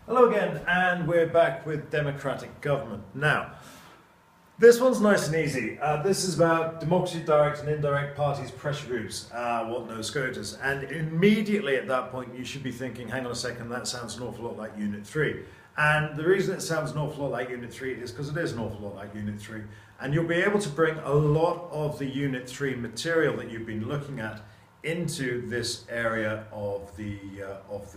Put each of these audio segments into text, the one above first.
Hello again, and we're back with democratic government. Now, this one's nice and easy. This is about democracy, direct and indirect parties, pressure groups, what no SCOTUS. And immediately at that point, you should be thinking, hang on a second, that sounds an awful lot like Unit 3. And the reason it sounds an awful lot like Unit 3 is because it is an awful lot like Unit 3. And you'll be able to bring a lot of the Unit 3 material that you've been looking at into this area of the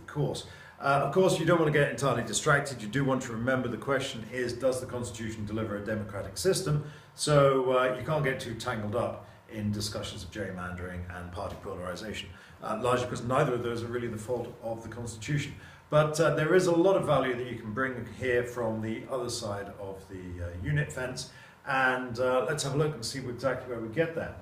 course. Of course, you don't want to get entirely distracted. You do want to remember the question is, does the Constitution deliver a democratic system? So you can't get too tangled up in discussions of gerrymandering and party polarization, largely because neither of those are really the fault of the Constitution. But there is a lot of value that you can bring here from the other side of the unit fence, and let's have a look and see exactly where we get there.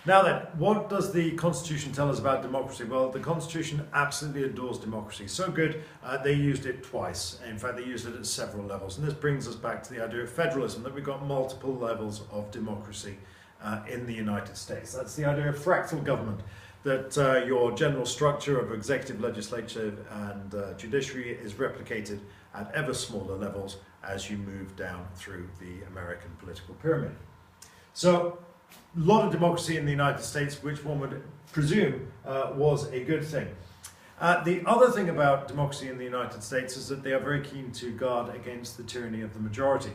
Now then, what does the Constitution tell us about democracy? Well, the Constitution absolutely adores democracy. So good, they used it twice. In fact, they used it at several levels. And this brings us back to the idea of federalism, that we've got multiple levels of democracy in the United States. That's the idea of fractal government, that your general structure of executive, legislative and judiciary is replicated at ever smaller levels as you move down through the American political pyramid. So, a lot of democracy in the United States, which one would presume was a good thing. The other thing about democracy in the United States is that they are very keen to guard against the tyranny of the majority.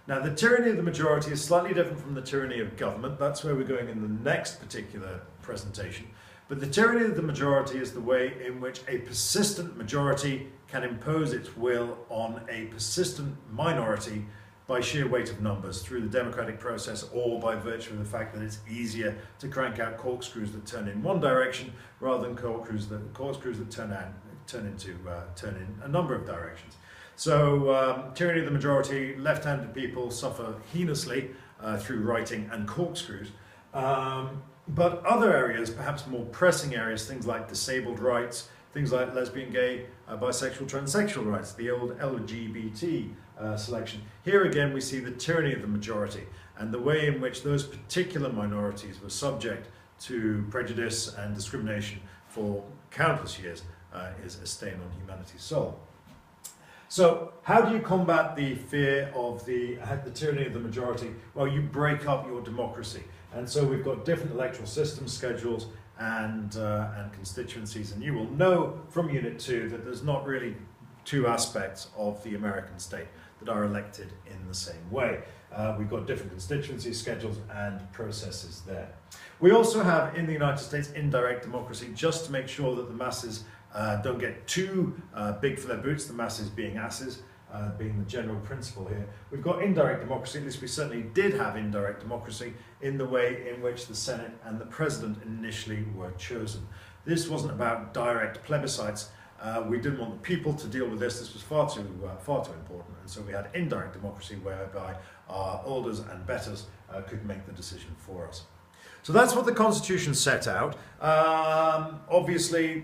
Now, the tyranny of the majority is slightly different from the tyranny of government. That's where we're going in the next particular presentation. But the tyranny of the majority is the way in which a persistent majority can impose its will on a persistent minority by sheer weight of numbers through the democratic process, or by virtue of the fact that it's easier to crank out corkscrews that turn in one direction rather than corkscrews that turn in a number of directions. So tyranny of the majority, left-handed people suffer heinously through writing and corkscrews. But other areas, perhaps more pressing areas, things like disabled rights, things like lesbian, gay, bisexual, transsexual rights, the old LGBT selection. Here again we see the tyranny of the majority and the way in which those particular minorities were subject to prejudice and discrimination for countless years is a stain on humanity's soul. So how do you combat the fear of the tyranny of the majority? Well, you break up your democracy. And so we've got different electoral systems, schedules, and constituencies. And you will know from Unit 2 that there's not really two aspects of the American state that are elected in the same way. We've got different constituencies, schedules, and processes there. We also have in the United States indirect democracy, just to make sure that the masses don't get too big for their boots, the masses being asses, being the general principle here. We've got indirect democracy, at least we certainly did have indirect democracy in the way in which the Senate and the President initially were chosen. This wasn't about direct plebiscites. We didn't want the people to deal with this. This was far too important, and so we had indirect democracy whereby our alders and betters could make the decision for us. So that's what the Constitution set out. Obviously,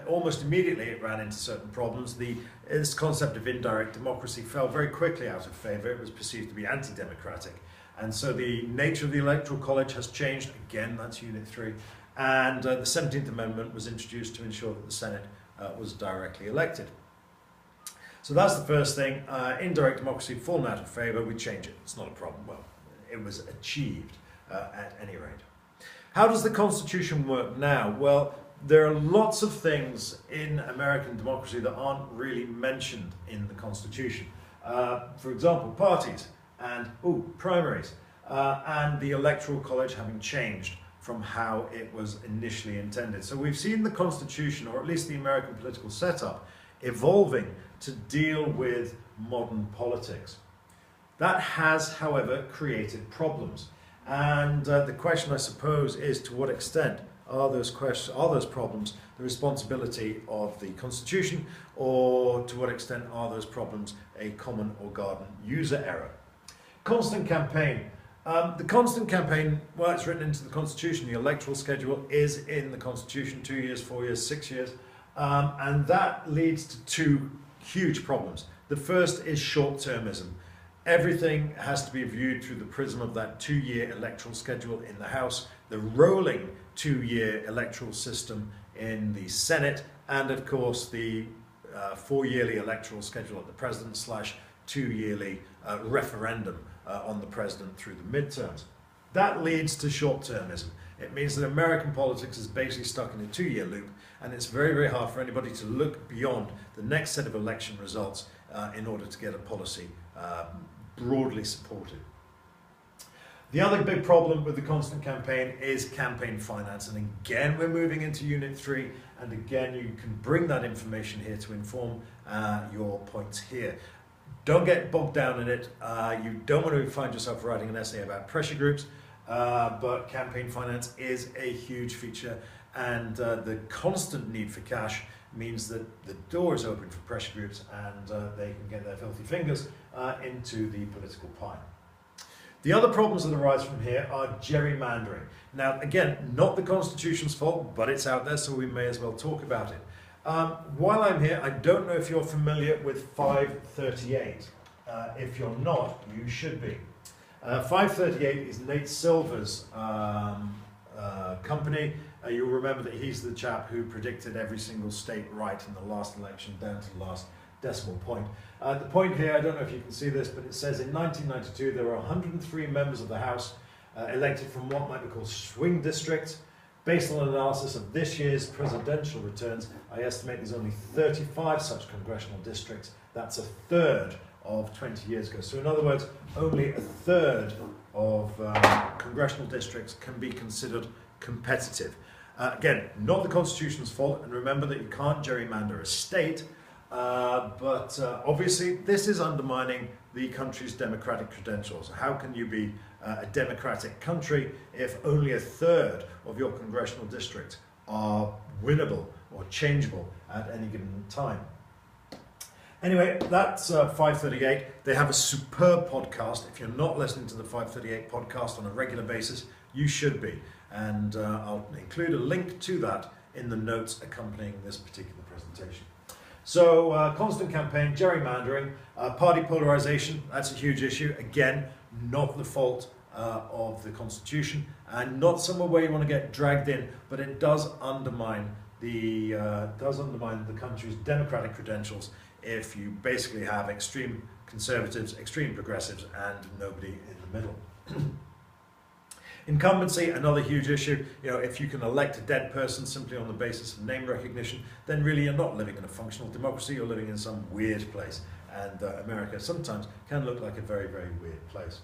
almost immediately it ran into certain problems. This concept of indirect democracy fell very quickly out of favour. It was perceived to be anti-democratic. And so the nature of the Electoral College has changed. Again, that's Unit 3. And the 17th Amendment was introduced to ensure that the Senate was directly elected. So that's the first thing. Indirect democracy fallen out of favour. We change it. It's not a problem. Well, it was achieved. At any rate. How does the Constitution work now? Well, there are lots of things in American democracy that aren't really mentioned in the Constitution. For example, parties and primaries and the Electoral College having changed from how it was initially intended. So we've seen the Constitution, or at least the American political setup, evolving to deal with modern politics. That has, however, created problems. And the question, I suppose, is to what extent are those problems the responsibility of the Constitution, or to what extent are those problems a common or garden user error? Constant campaign. The constant campaign, well, it's written into the Constitution. The electoral schedule is in the Constitution, 2 years, 4 years, 6 years. And that leads to two huge problems. The first is short-termism. Everything has to be viewed through the prism of that 2-year electoral schedule in the House, the rolling 2-year electoral system in the Senate, and of course the 4-yearly electoral schedule at the president / 2-yearly referendum on the president through the midterms. That leads to short-termism. It means that American politics is basically stuck in a 2-year loop, and it's very, very hard for anybody to look beyond the next set of election results in order to get a policy broadly supported. The other big problem with the constant campaign is campaign finance, and again we're moving into Unit 3, and again you can bring that information here to inform your points here. Don't get bogged down in it. You don't want to find yourself writing an essay about pressure groups, but campaign finance is a huge feature, and the constant need for cash means that the door is open for pressure groups, and they can get their filthy fingers into the political pie. The other problems that arise from here are gerrymandering. Now, again, not the Constitution's fault, but it's out there, so we may as well talk about it. While I'm here, I don't know if you're familiar with 538. If you're not, you should be. 538 is Nate Silver's company. You'll remember that he's the chap who predicted every single state right in the last election down to the last decimal point. The point here, I don't know if you can see this, but it says in 1992 there were 103 members of the House elected from what might be called swing districts. Based on an analysis of this year's presidential returns, I estimate there's only 35 such congressional districts. That's a third of 20 years ago. So in other words, only a third of congressional districts can be considered competitive. Again, not the Constitution's fault, and remember that you can't gerrymander a state, but obviously this is undermining the country's democratic credentials. How can you be a democratic country if only a third of your congressional districts are winnable or changeable at any given time? Anyway, that's 538. They have a superb podcast. If you're not listening to the 538 podcast on a regular basis, you should be. And I'll include a link to that in the notes accompanying this particular presentation. So, constant campaign, gerrymandering, party polarization, that's a huge issue. Again, not the fault of the Constitution, and not somewhere where you want to get dragged in, but it does undermine the country's democratic credentials if you basically have extreme conservatives, extreme progressives, and nobody in the middle. Incumbency, another huge issue. You know, if you can elect a dead person simply on the basis of name recognition, then really you're not living in a functional democracy, you're living in some weird place. And America sometimes can look like a very, very weird place.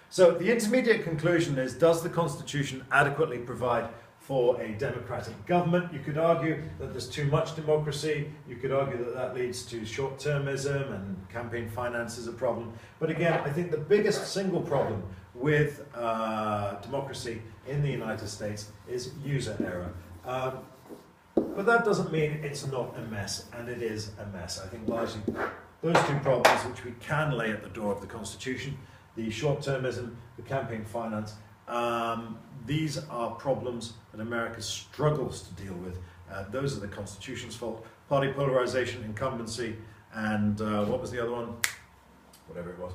So the intermediate conclusion is, does the Constitution adequately provide for a democratic government? You could argue that there's too much democracy. You could argue that that leads to short-termism, and campaign finance is a problem. But again, I think the biggest single problem with democracy in the United States is user error. But that doesn't mean it's not a mess, and it is a mess. I think largely those two problems which we can lay at the door of the Constitution, the short-termism, the campaign finance, these are problems that America struggles to deal with. Those are the Constitution's fault. Party polarization, incumbency, and what was the other one? Whatever it was.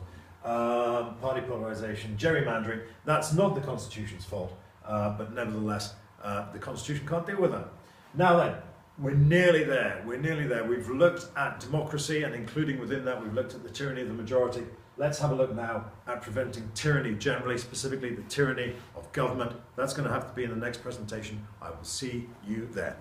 Party polarization, gerrymandering, that's not the Constitution's fault, but nevertheless, the Constitution can't deal with that. Now then, we're nearly there. We've looked at democracy, and including within that, we've looked at the tyranny of the majority. Let's have a look now at preventing tyranny generally, specifically the tyranny of government. That's going to have to be in the next presentation. I will see you there.